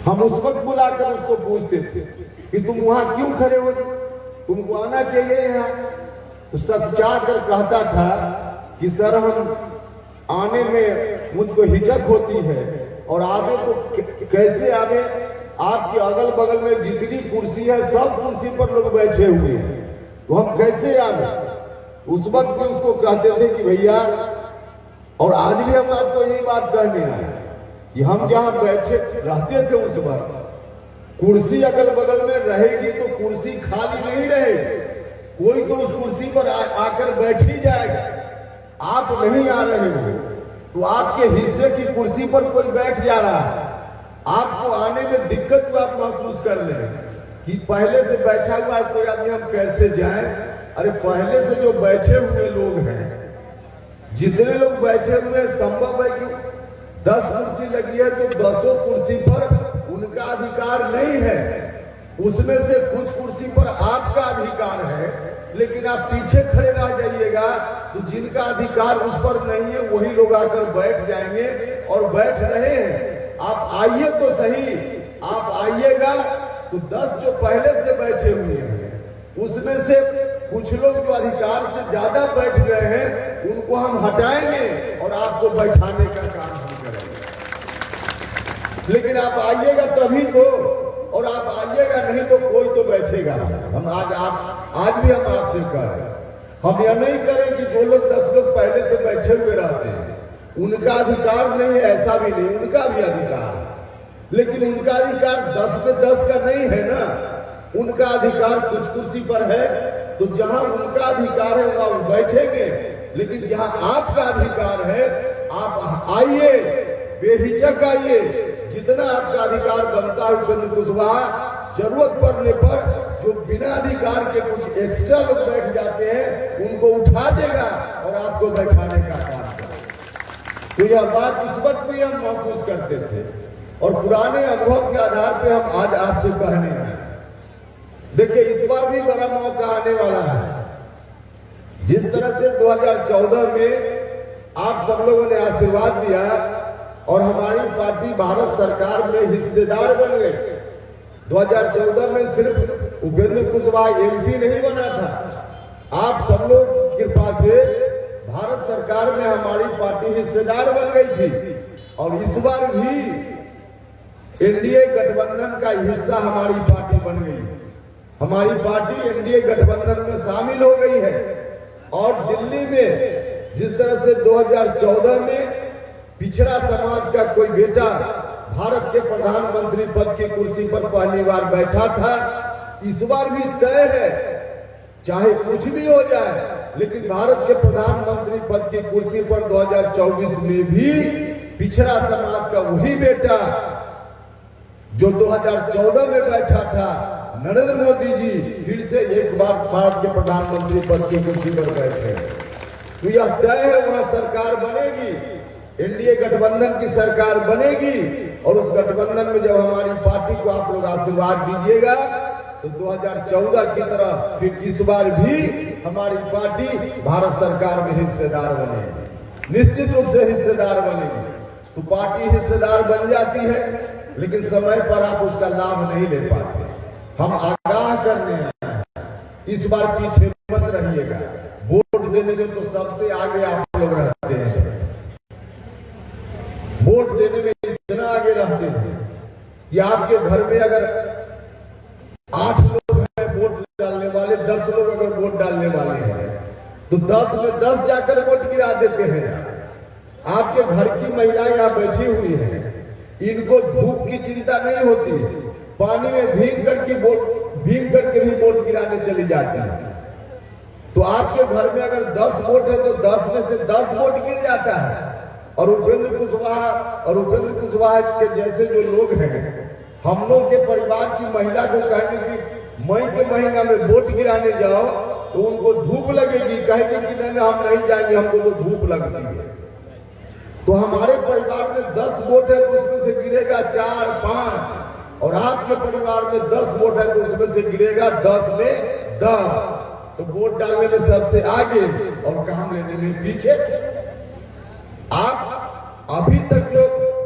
हम उस वक्त बुलाकर उसको पूछते थे कि तुम वहां क्यों खड़े हो, तुमको आना चाहिए यहाँ। तो सब चाह कर कहता था कि सर हम आने में मुझको हिचक होती है, और आवे तो कैसे आवे, आपके अगल बगल में जितनी कुर्सी है सब कुर्सी पर लोग बैठे हुए हैं, तो हम कैसे आवे। उस वक्त भी उसको कहते थे कि भैया, और आज भी हम आपको यही बात कहने आए कि हम जहां बैठे रहते थे उस वक्त कुर्सी अगल बगल में रहेगी तो कुर्सी खाली नहीं रहेगी, कोई तो उस कुर्सी पर आकर बैठ ही जाएगा। आप नहीं आ रहे हो तो आपके हिस्से की कुर्सी पर कोई बैठ जा रहा है, आपको आने में दिक्कत तो आप महसूस कर रहे कि पहले से बैठा हुआ है कोई आदमी, हम कैसे जाएं। अरे पहले से जो बैठे हुए लोग हैं, जितने लोग बैठे हुए हैं, संभव है कि 10 कुर्सी लगी है तो 10 कुर्सी पर उनका अधिकार नहीं है, उसमें से कुछ कुर्सी पर आपका अधिकार है, लेकिन आप पीछे खड़े रह जाइएगा तो जिनका अधिकार उस पर नहीं है वही लोग आकर बैठ जाएंगे और बैठ रहे हैं। आप आइए तो सही, आप आइएगा तो 10 जो पहले से बैठे हुए हैं उसमें से कुछ लोग जो अधिकार से ज्यादा बैठ गए हैं उनको हम हटाएंगे और आपको बैठाने का काम हम करेंगे। लेकिन आप आइएगा तभी तो, और आप आइएगा नहीं तो कोई तो बैठेगा। हम आज भी हम आपसे कह रहे हैं, हम यह नहीं करें कि जो लोग 10 लोग पहले से बैठे हुए रहते हैं उनका अधिकार नहीं है, ऐसा भी नहीं, उनका भी अधिकार है, लेकिन उनका अधिकार 10 में 10 का नहीं है ना। उनका अधिकार कुछ कुर्सी पर है तो जहां उनका अधिकार है वहां वो बैठेंगे, लेकिन जहां आपका अधिकार है आप आइए, बेहिचक आइए, जितना आपका अधिकार बनता है उपेंद्र कुशवाहा जरूरत पड़ने पर जो बिना अधिकार के कुछ एक्स्ट्रा लोग बैठ जाते हैं उनको उठा देगा और आपको बैठाने का काम करेगा। तो यह बात उस वक्त भी हम महसूस करते थे और पुराने अनुभव के आधार पर हम आज आपसे कहने आए। देखिए इस बार भी बड़ा मौका आने वाला है। जिस तरह से 2014 में आप सब लोगों ने आशीर्वाद दिया और हमारी पार्टी भारत सरकार में हिस्सेदार बन गई। 2014 में सिर्फ उपेंद्र कुशवाहा एमपी नहीं बना था, आप सब लोग की कृपा से भारत सरकार में हमारी पार्टी हिस्सेदार बन गई थी। और इस बार भी एनडीए गठबंधन का हिस्सा हमारी पार्टी बन गई। हमारी पार्टी एनडीए गठबंधन में शामिल हो गई है। और दिल्ली में जिस तरह से 2014 में पिछड़ा समाज का कोई बेटा भारत के प्रधानमंत्री पद की कुर्सी पर पहली बार बैठा था, इस बार भी तय है, चाहे कुछ भी हो जाए, लेकिन भारत के प्रधानमंत्री पद की कुर्सी पर 2024 में भी पिछड़ा समाज का वही बेटा जो 2014 में बैठा था, नरेंद्र मोदी जी फिर से एक बार भारत के प्रधानमंत्री पद की कुर्सी पर बैठे। तो यह तय है, वहां सरकार बनेगी, एनडीए गठबंधन की सरकार बनेगी। और उस गठबंधन में जब हमारी पार्टी को आप लोग आशीर्वाद दीजिएगा तो 2014 की तरह फिर इस बार भी हमारी पार्टी भारत सरकार में हिस्सेदार बनेगी, निश्चित रूप से हिस्सेदार बनेगी। तो पार्टी हिस्सेदार बन जाती है, लेकिन समय पर आप उसका लाभ नहीं ले पाते। हम आगाह करने आए हैं, इस बार पीछे मत रहिएगा। वोट देने में तो सबसे आगे आप लोग रहते हैं, वोट देने में इतना आगे रहते हैं कि आपके घर में अगर 8 लोग हैं वोट डालने वाले, 10 लोग अगर वोट डालने वाले हैं तो 10 में 10 जाकर वोट गिरा देते हैं। आपके घर की महिलाएं यहाँ बैठी हुई हैं, इनको धूप की चिंता नहीं होती, पानी में भीग करके भी वोट गिराने चली जाती है। तो आपके घर में अगर 10 वोट है तो 10 में से 10 वोट गिर जाता है। और उपेंद्र कुशवाहा के जैसे जो लोग हैं, हम लोग के परिवार की महिला को कहेंगे कि मई के महीना में वोट गिराने जाओ तो उनको धूप लगेगी, कहेंगे कि नहीं हम नहीं जाएंगे, हमको तो धूप लगती है। तो हमारे परिवार में 10 वोट है तो उसमें से गिरेगा 4, 5, और आपके परिवार में 10 वोट है तो उसमें से गिरेगा 10 में 10। तो वोट डालने में सबसे आगे और काम लेने में पीछे। आप अभी तक जो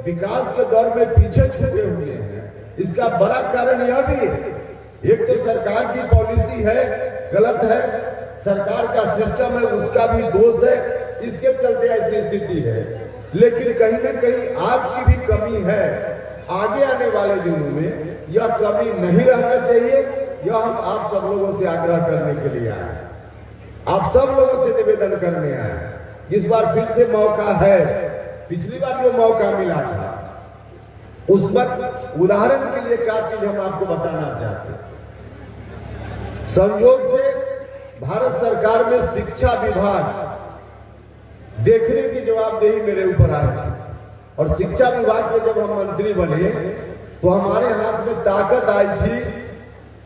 विकास के दौर में पीछे छूटे हुए हैं, इसका बड़ा कारण यह भी है, एक तो सरकार की पॉलिसी है, गलत है, सरकार का सिस्टम है, उसका भी दोष है, इसके चलते ऐसी स्थिति है। लेकिन कहीं न कहीं आपकी भी कमी है। आगे आने वाले दिनों में यह कमी नहीं रहना चाहिए। यह हम आप सब लोगों से आग्रह करने के लिए आए, आप सब लोगों से निवेदन करने आए। इस बार फिर से मौका है। पिछली बार जो मौका मिला था उस वक्त उदाहरण के लिए क्या चीज हम आपको बताना चाहते हैं। संयोग से भारत सरकार में शिक्षा विभाग देखने की जवाबदेही मेरे ऊपर आई थी, और शिक्षा विभाग के जब हम मंत्री बने तो हमारे हाथ में ताकत आई थी,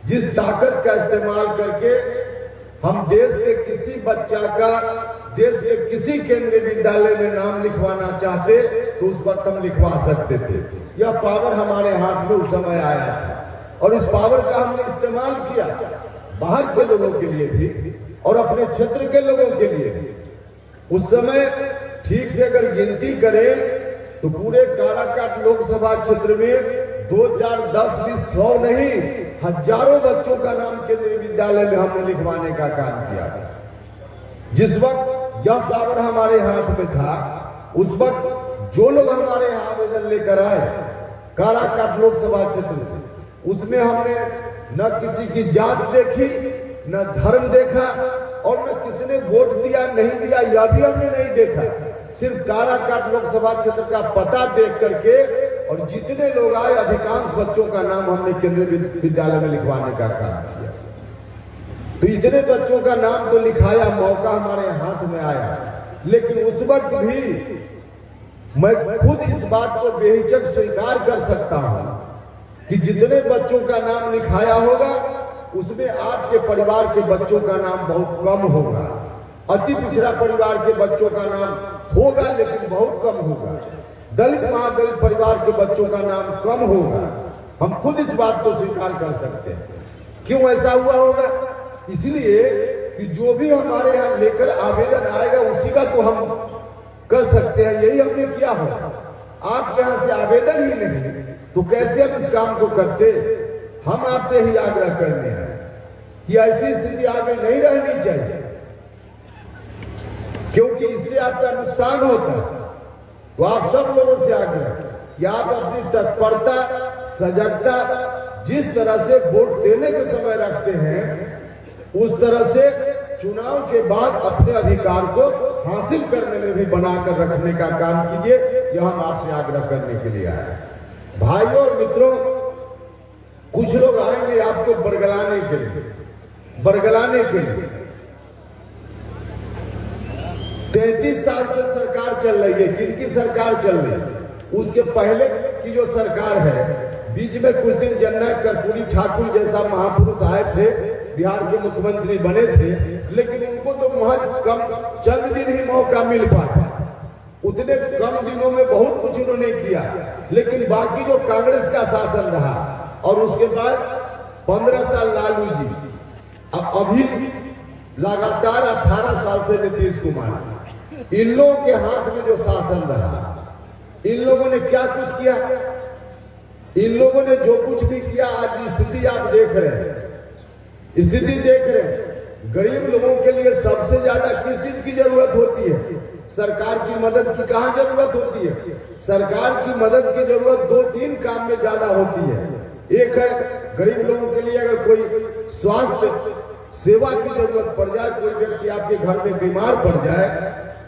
जिस ताकत का इस्तेमाल करके हम देश के किसी बच्चा का देश के किसी केंद्रीय विद्यालय में नाम लिखवाना चाहते तो उस वक्त हम लिखवा सकते थे। यह पावर हमारे हाथ में उस समय आया था, और इस पावर का हमने इस्तेमाल किया बाहर के लोगों के लिए भी और अपने क्षेत्र के लोगों के लिए भी। उस समय ठीक से अगर गिनती करें तो पूरे काराकाट लोकसभा क्षेत्र में 2, 4, 10, 20, 100 नहीं, हजारों बच्चों का नाम केंद्रीय विद्यालय में हमने लिखवाने का काम किया। जिस वक्त यह पावर हमारे हाथ में था, उस वक्त जो लोग हमारे यहाँ आवेदन लेकर आए काराकाट लोकसभा क्षेत्र से, उसमें हमने न किसी की जात देखी, न धर्म देखा, और न किसी ने वोट दिया नहीं दिया यह भी हमने नहीं देखा। सिर्फ काराकाट लोकसभा क्षेत्र का पता देख करके और जितने लोग आए अधिकांश बच्चों का नाम हमने केंद्रीय विद्यालय में लिखवाने का काम किया। तो इतने बच्चों का नाम तो लिखाया, मौका हमारे हाथ में आया। लेकिन उस वक्त भी मैं खुद इस बात को बेहिचक स्वीकार कर सकता हूं कि जितने बच्चों का नाम लिखाया होगा उसमें आपके परिवार के बच्चों का नाम बहुत कम होगा। अति पिछड़ा परिवार के बच्चों का नाम होगा लेकिन बहुत कम होगा। दलित महादलित परिवार के बच्चों का नाम कम होगा। हम खुद इस बात को स्वीकार कर सकते हैं। क्यों ऐसा हुआ होगा? इसलिए कि जो भी हमारे यहाँ लेकर आवेदन आएगा उसी का तो हम कर सकते हैं। यही हमने किया होगा। आपके यहाँ से आवेदन ही नहीं तो कैसे हम इस काम को करते? हम आपसे ही आग्रह करते हैं कि ऐसी स्थिति आगे नहीं रहनी चाहिए, क्योंकि इससे आपका नुकसान होता है। तो आप सब लोगों से आग्रह कि आप अपनी तत्परता, सजगता जिस तरह से वोट देने के समय रखते हैं उस तरह से चुनाव के बाद अपने अधिकार को हासिल करने में भी बनाकर रखने का काम कीजिए। यह हम आपसे आग्रह करने के लिए आए। भाइयों और मित्रों, कुछ लोग आएंगे आपको बरगलाने के लिए। 33 साल से सरकार चल रही है। किनकी सरकार चल रही है? उसके पहले की जो सरकार है, बीच में कुछ दिन जननायक कर्पूरी ठाकुर जैसा महापुरुष आए थे, बिहार के मुख्यमंत्री बने थे, लेकिन उनको तो महज कम चंद दिन ही मौका मिल पाया। उतने कम दिनों में बहुत कुछ उन्होंने किया, लेकिन बाकी जो कांग्रेस का शासन रहा और उसके बाद 15 साल लालू जी, अब अभी लगातार 18 साल से नीतीश कुमार, इन लोगों के हाथ में जो शासन रहा, इन लोगों ने क्या कुछ किया? इन लोगों ने जो कुछ भी किया, आज स्थिति आप देख रहे हैं, स्थिति देख रहे हैं। गरीब लोगों के लिए सबसे ज्यादा किस चीज की जरूरत होती है? सरकार की मदद की कहां जरूरत होती है? सरकार की मदद की जरूरत 2-3 काम में ज्यादा होती है। एक है गरीब लोगों के लिए अगर कोई स्वास्थ्य सेवा की जरूरत पड़ जाए, कोई व्यक्ति आपके घर में बीमार पड़ जाए,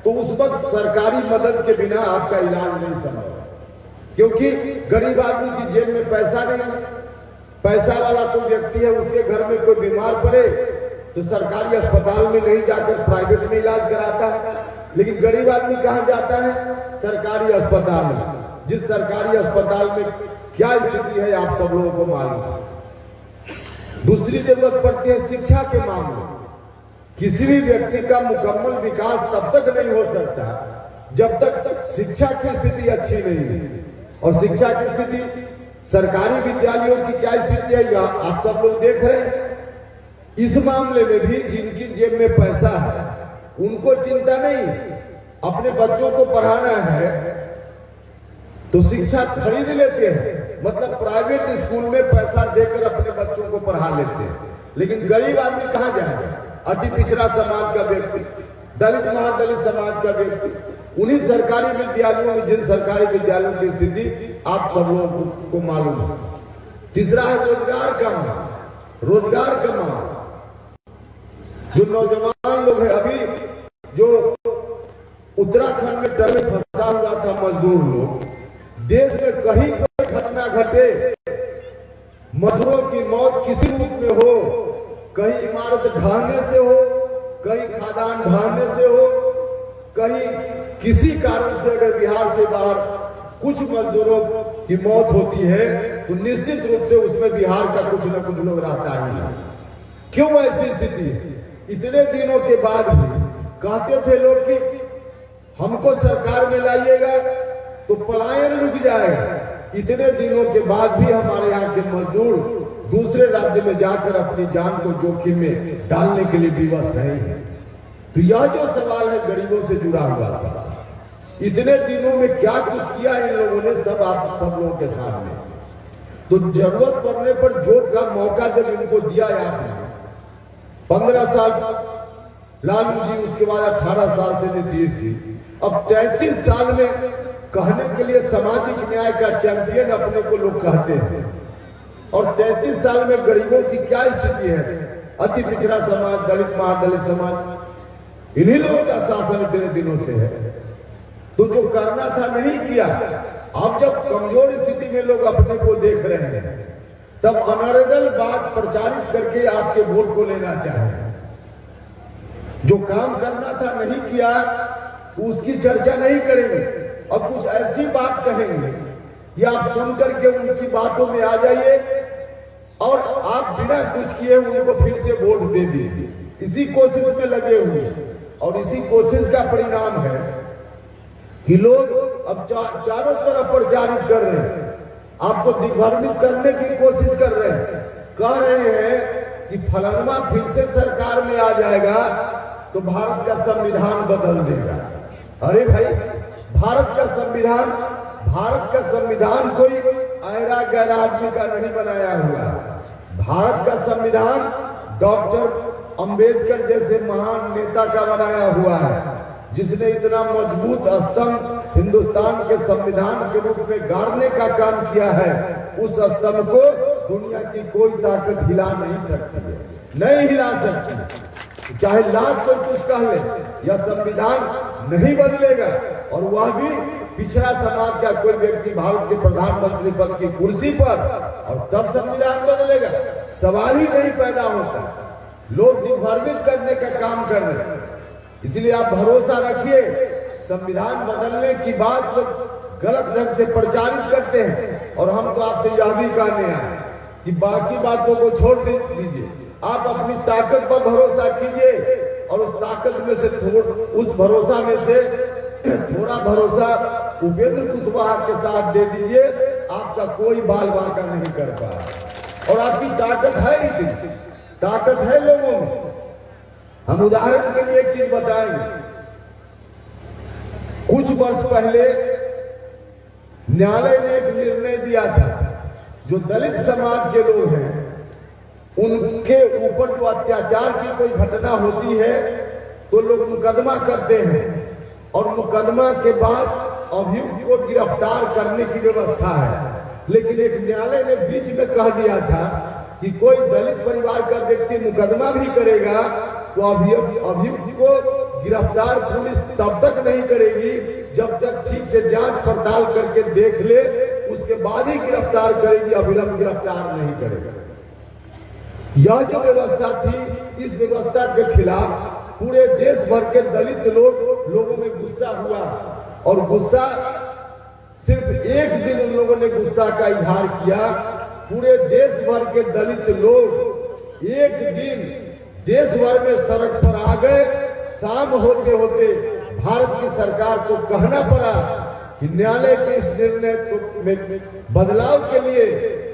तो उस वक्त सरकारी मदद के बिना आपका इलाज नहीं संभव, क्योंकि गरीब आदमी की जेब में पैसा नहीं। पैसा वाला कोई व्यक्ति है, उसके घर में कोई बीमार पड़े तो सरकारी अस्पताल में नहीं जाकर प्राइवेट में इलाज कराता है, लेकिन गरीब आदमी कहां जाता है? सरकारी अस्पताल में। जिस सरकारी अस्पताल में क्या स्थिति है आप सब लोगों को मालूम है। दूसरी जरूरत पड़ती है शिक्षा के मामले। किसी भी व्यक्ति का मुकम्मल विकास तब तक नहीं हो सकता जब तक शिक्षा की स्थिति अच्छी नहीं है। और शिक्षा की स्थिति, सरकारी विद्यालयों की क्या स्थिति है यह आप सब लोग देख रहे हैं। इस मामले में भी जिनकी जेब में पैसा है उनको चिंता नहीं, अपने बच्चों को पढ़ाना है तो शिक्षा खरीद लेते हैं, मतलब प्राइवेट स्कूल में पैसा देकर अपने बच्चों को पढ़ा लेते हैं। लेकिन गरीब आदमी कहाँ जाएगा? अति पिछड़ा समाज का व्यक्ति, दलित महादलित समाज का व्यक्ति, उन्हीं सरकारी विद्यालयों में, जिन सरकारी विद्यालयों की स्थिति आप सब लोगों को मालूम है। तीसरा है रोजगार का मांग। रोजगार का मांग, जो नौजवान लोग हैं, अभी जो उत्तराखंड में डर में फंसा हुआ था मजदूर लोग, देश में कहीं कोई घटना घटे, मजदूरों की मौत किसी रूप में हो, कहीं इमारत ढहने से हो, कहीं खादान ढहने से हो, कहीं किसी कारण से अगर बिहार से बाहर कुछ मजदूरों की मौत होती है तो निश्चित रूप से उसमें बिहार का कुछ न कुछ लोग रहता ही है। क्यों ऐसी स्थिति है? इतने दिनों के बाद भी कहते थे लोग कि हमको सरकार में लाइएगा तो पलायन रुक जाएगा। इतने दिनों के बाद भी हमारे यहाँ के मजदूर दूसरे राज्य में जाकर अपनी जान को जोखिम में डालने के लिए विवश है। तो यह जो सवाल है गरीबों से जुड़ा हुआ सवाल, इतने दिनों में क्या कुछ किया इन लोगों ने, सब आप सब लोगों के सामने। तो जरूरत पड़ने पर जो का मौका जब इनको दिया आपने, 15 साल लालू जी, उसके बाद 18 साल से नीतीश जी, अब 33 साल में कहने के लिए सामाजिक न्याय का चैंपियन अपने को लोग कहते हैं। और 33 साल में गरीबों की क्या स्थिति है? अति पिछड़ा समाज, दलित महादलित समाज, इन्हीं लोगों का शासन इतने दिनों से है। तो जो करना था नहीं किया। अब जब कमजोर स्थिति में लोग अपने को देख रहे हैं, तब अनर्गल बात प्रचारित करके आपके वोट को लेना चाहें। जो काम करना था नहीं किया, उसकी चर्चा नहीं करेंगे और कुछ ऐसी बात कहेंगे कि आप सुनकर के उनकी बातों में आ जाइए और आप बिना कुछ किए उनको फिर से वोट दे दीजिए। इसी कोशिश में लगे हुए हैं और इसी कोशिश का परिणाम है कि लोग अब चारों तरफ प्रचारित कर रहे हैं, आपको दिग्भ्रमित करने की कोशिश कर रहे हैं। कह रहे हैं कि फलाना फिर से सरकार में आ जाएगा तो भारत का संविधान बदल देगा। अरे भाई, भारत का संविधान कोई ऐरा गैरा आदमी का नहीं बनाया हुआ। भारत का संविधान डॉक्टर अंबेडकर जैसे महान नेता का बनाया हुआ है, जिसने इतना मजबूत स्तंभ हिंदुस्तान के संविधान के रूप में गाड़ने का काम किया है। उस स्तंभ को दुनिया की कोई ताकत हिला नहीं सकती है, नहीं हिला सकती। चाहे लाख कोई कुछ कह ले, यह संविधान नहीं बदलेगा। और वह भी पिछड़ा समाज का कोई व्यक्ति भारत के प्रधानमंत्री पद की कुर्सी पर, और तब संविधान बदलेगा। सवाल ही नहीं पैदा होता। लोग दिग्भ्रमित करने का काम कर रहे हैं। इसलिए आप भरोसा रखिए, संविधान बदलने की बात तो गलत ढंग से प्रचारित करते हैं। और हम तो आपसे यह भी कहने आए कि बाकी बातों को छोड़ दीजिए, आप अपनी ताकत पर भरोसा कीजिए और उस ताकत में से उस भरोसा में से थोड़ा भरोसा उपेंद्र कुशवाहा के साथ दे दीजिए। आपका कोई बाल बांका नहीं कर पाए। और आपकी ताकत है, इतनी ताकत है लोगों में। हम उदाहरण के लिए एक चीज बताएंगे। कुछ वर्ष पहले न्यायालय ने एक निर्णय दिया था, जो दलित समाज के लोग हैं उनके ऊपर जो अत्याचार की कोई घटना होती है तो लोग मुकदमा करते हैं और मुकदमा के बाद अभियुक्त को गिरफ्तार करने की व्यवस्था है। लेकिन एक न्यायालय ने बीच में कह दिया था कि कोई दलित परिवार का व्यक्ति मुकदमा भी करेगा तो अभियुक्त को गिरफ्तार पुलिस तब तक नहीं करेगी जब तक ठीक से जांच पड़ताल करके देख ले, उसके बाद ही गिरफ्तार करेगी, अविलंब गिरफ्तार नहीं करेगा। यह जो व्यवस्था थी, इस व्यवस्था के खिलाफ पूरे देश भर के दलित लोगों में गुस्सा हुआ। और गुस्सा सिर्फ एक दिन उन लोगों ने गुस्सा का इजहार किया। पूरे देश भर के दलित लोग एक दिन देश भर में सड़क पर आ गए। शाम होते होते भारत की सरकार को कहना पड़ा कि न्यायालय के इस निर्णय में बदलाव के लिए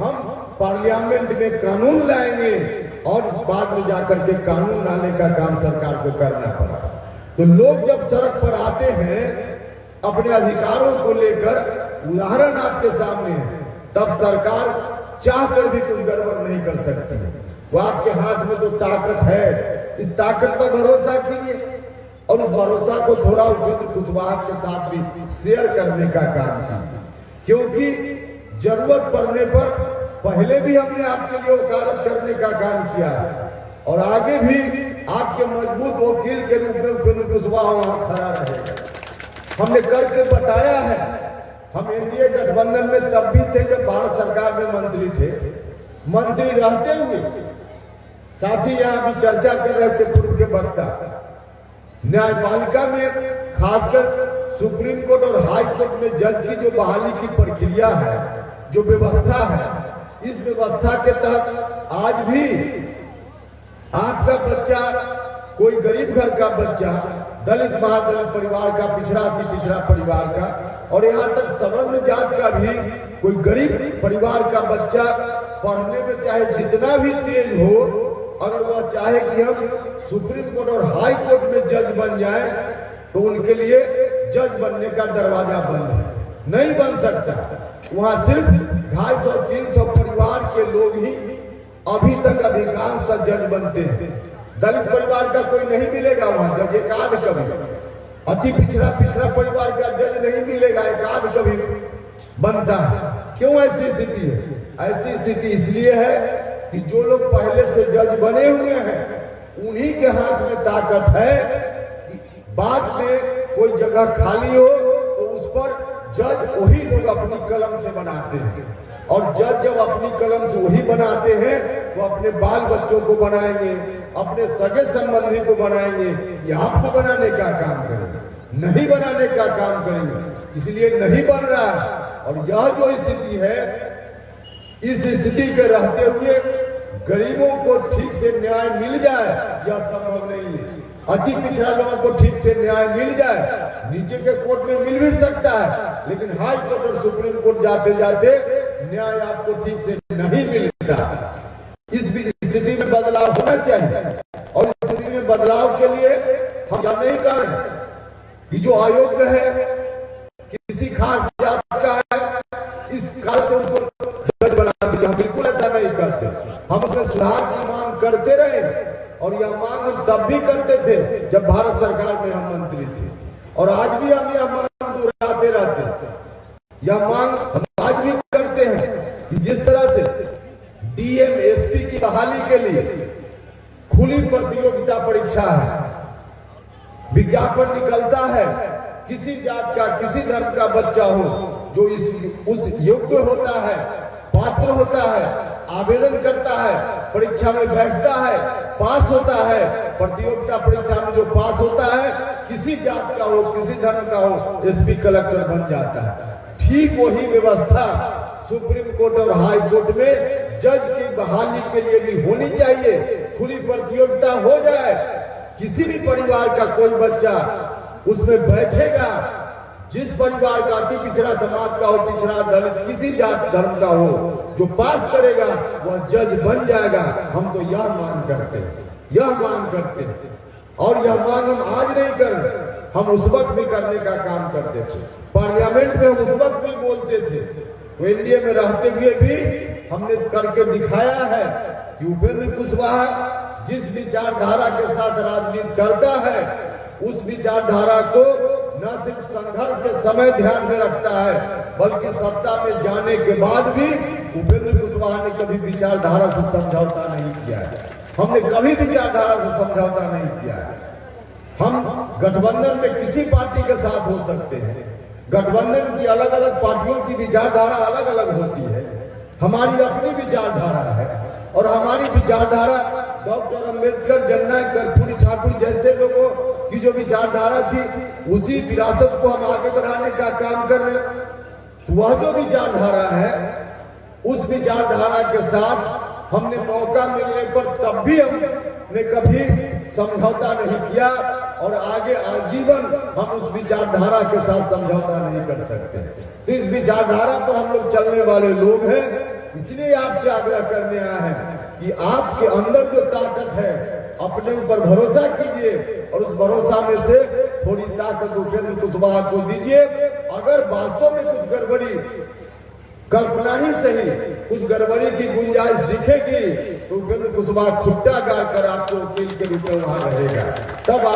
हम पार्लियामेंट में कानून लाएंगे, और बाद में जाकर के कानून लाने का काम सरकार को करना पड़ा। तो लोग जब सड़क पर आते हैं अपने अधिकारों को लेकर, उदाहरण आपके सामने है, तब सरकार चाहकर भी कुछ गड़बड़ नहीं कर सकती है। वो आपके हाथ में तो ताकत है, इस ताकत पर भरोसा कीजिए और उस भरोसा को थोड़ा उपेंद्र कुशवाहा के साथ भी शेयर करने का काम कीजिए, क्योंकि जरूरत पड़ने पर पहले भी हमने आपके लिए वकालत करने का काम किया है और आगे भी आपके मजबूत वकील के रूप में उपेंद्र कुशवाहा वहां खड़ा रहेगा। हमने करके बताया है। हम एनडीए गठबंधन में तब भी थे जब भारत सरकार में मंत्री थे। मंत्री रहते हुए साथ ही यहां भी चर्चा कर रहे थे पूर्व के वक्ता, न्यायपालिका में खासकर सुप्रीम कोर्ट और हाई कोर्ट में जज की जो बहाली की प्रक्रिया है, जो व्यवस्था है, इस व्यवस्था के तहत आज भी आपका बच्चा, कोई गरीब घर का बच्चा, दलित महादलित परिवार का, पिछड़ा अति पिछड़ा परिवार का और यहाँ तक सवर्ण जात का भी कोई गरीब परिवार का बच्चा पढ़ने में चाहे जितना भी तेज हो, अगर वह चाहे कि हम सुप्रीम कोर्ट और हाई कोर्ट में जज बन जाए तो उनके लिए जज बनने का दरवाजा बंद है, नहीं बन सकता। वहां सिर्फ 250-300 परिवार के लोग ही अभी तक अधिकांश तक जज बनते हैं। दलित परिवार का कोई नहीं मिलेगा वहां जज, एकाध कभी। अति पिछड़ा परिवार का जज नहीं मिलेगा, एकाध कभी बनता है। क्यों ऐसी स्थिति है? ऐसी स्थिति इसलिए है कि जो लोग पहले से जज बने हुए हैं उन्हीं के हाथ में ताकत है कि बाद में कोई जगह खाली हो तो उस पर जज वही लोग अपनी कलम से बनाते हैं और जज जब अपनी कलम से वही बनाते हैं तो अपने बाल बच्चों को बनाएंगे, अपने सगे संबंधी को बनाएंगे, ये आपको बनाने का काम करेंगे, नहीं बनाने का काम करेंगे। इसलिए नहीं बन रहा है और यह जो स्थिति है, इस स्थिति के रहते हुए गरीबों को ठीक से न्याय मिल जाए यह संभव नहीं है। अति पिछड़ा लोगों को ठीक से न्याय मिल जाए, नीचे के कोर्ट में मिल भी सकता है, लेकिन हाई कोर्ट और सुप्रीम कोर्ट जाते जाते न्याय आपको ठीक से नहीं मिलता। इस स्थिति में बदलाव होना चाहिए और इस स्थिति में बदलाव के लिए हम यह नहीं कर रहे कि जो अयोग्य है, किसी खास जात का है, इस कारण से उसको जज बना दीजिए। हम बिल्कुल ऐसा नहीं करते। हम उसमें सुधार की मांग करते रहे और यह मांग हम तब भी करते थे जब भारत सरकार में हम मंत्री थे और आज भी हम यह मांग दोहराते रहते हैं। यह मांग हम आज भी करते हैं कि जिस तरह से डीएम एसपी की बहाली के लिए खुली प्रतियोगिता परीक्षा है, विज्ञापन निकलता है, किसी जात का, किसी धर्म का बच्चा हो जो उस योग्य होता है, पात्र होता है, आवेदन करता है, परीक्षा में बैठता है, पास होता है, प्रतियोगिता परीक्षा में जो पास होता है, किसी जात का हो, किसी धर्म का हो, एसपी कलेक्टर बन जाता है। ठीक वही व्यवस्था सुप्रीम कोर्ट और हाई कोर्ट में जज की बहाली के लिए भी होनी चाहिए। खुली प्रतियोगिता हो जाए, किसी भी परिवार का कोई बच्चा उसमें बैठेगा, जिस परिवार का अति पिछड़ा समाज का हो, पिछड़ा दलित किसी जात धर्म का हो, जो पास करेगा वह जज बन जाएगा। हम तो यह मांग करते हैं, यह मांग करते हैं और यह मांग हम आज नहीं कर रहे, हम उस वक्त भी करने का काम करते थे। पार्लियामेंट में हम उस वक्त भी बोलते थे, तो एनडीए में रहते हुए भी हमने करके दिखाया है कि उपेंद्र कुशवाहा जिस विचारधारा के साथ राजनीति करता है, उस विचारधारा को न सिर्फ संघर्ष के समय ध्यान में रखता है, बल्कि सत्ता में जाने के बाद भी उपेंद्र कुशवाहा ने कभी विचारधारा से समझौता नहीं किया है। हमने कभी विचारधारा से समझौता नहीं किया है। हम गठबंधन में किसी पार्टी के साथ हो सकते हैं, गठबंधन की अलग अलग पार्टियों की विचारधारा अलग अलग होती है, हमारी अपनी विचारधारा है और हमारी विचारधारा डॉक्टर अंबेडकर, जननायक कर्पूरी ठाकुर जैसे लोगों की जो विचारधारा थी, उसी विरासत को हम आगे बढ़ाने का काम कर रहे हैं। वह जो विचारधारा है, उस विचारधारा के साथ हमने मौका मिलने पर तब भी हमने कभी समझौता नहीं किया और आगे आजीवन हम उस विचारधारा के साथ समझौता नहीं कर सकते। तो इस विचारधारा पर हम लोग चलने वाले लोग हैं, इसलिए आपसे आग्रह करने आया है कि आपके अंदर जो ताकत है, अपने ऊपर भरोसा कीजिए और उस भरोसा में से थोड़ी ताकत उपेंद्र कुशवाहा को दीजिए। अगर वास्तव में कुछ गड़बड़ी कल्पना ही सही कुछ गड़बड़ी की गुंजाइश दिखेगी तो उपेंद्र कुशवाहा खुट्टा गाड़ कर आपको वकील के रूप में वहां रहेगा, तब आप